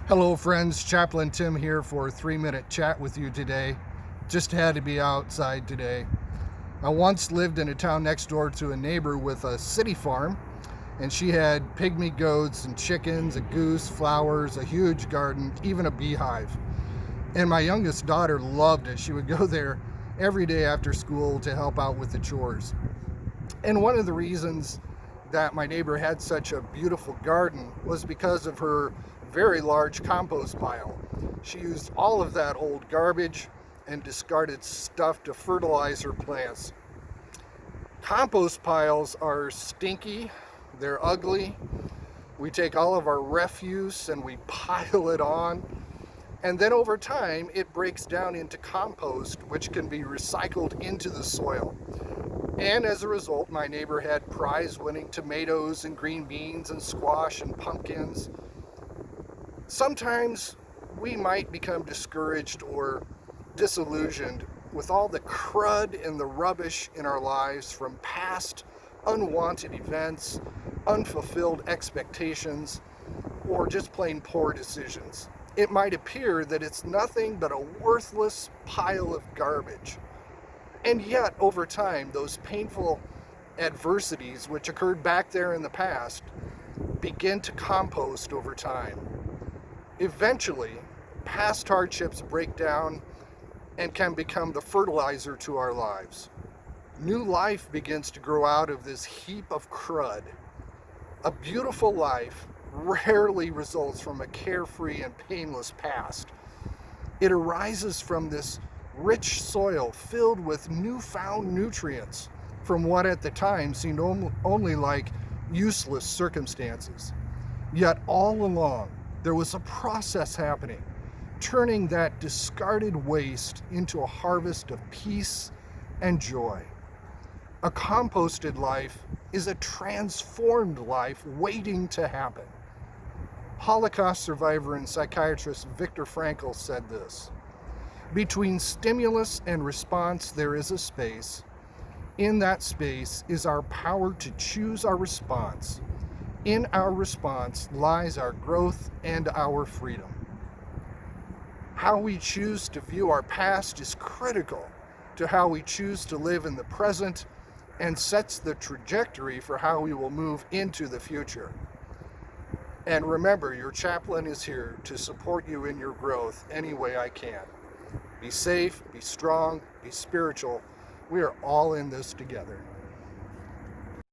Hello friends, Chaplain Tim here for a 3-minute chat with you today. Just had to be outside today. I once lived in a town next door to a neighbor with a city farm, and she had pygmy goats and chickens, a goose, flowers, a huge garden, even a beehive. And my youngest daughter loved it. She would go there every day after school to help out with the chores. And one of the reasons that my neighbor had such a beautiful garden was because of her very large compost pile. She used all of that old garbage and discarded stuff to fertilize her plants. Compost piles are stinky, they're ugly. We take all of our refuse and we pile it on. And then over time, it breaks down into compost, which can be recycled into the soil. And as a result, my neighbor had prize-winning tomatoes and green beans and squash and pumpkins. Sometimes we might become discouraged or disillusioned with all the crud and the rubbish in our lives from past unwanted events, unfulfilled expectations, or just plain poor decisions. It might appear that it's nothing but a worthless pile of garbage. And yet, over time, those painful adversities which occurred back there in the past begin to compost over time. Eventually, past hardships break down and can become the fertilizer to our lives. New life begins to grow out of this heap of crud. A beautiful life rarely results from a carefree and painless past. It arises from this rich soil filled with newfound nutrients from what at the time seemed only like useless circumstances. Yet all along, there was a process happening, turning that discarded waste into a harvest of peace and joy. A composted life is a transformed life waiting to happen. Holocaust survivor and psychiatrist Viktor Frankl said this: "Between stimulus and response, there is a space. In that space is our power to choose our response. In our response lies our growth and our freedom." How we choose to view our past is critical to how we choose to live in the present and sets the trajectory for how we will move into the future. And remember, your chaplain is here to support you in your growth any way I can. Be safe, be strong, be spiritual. We are all in this together.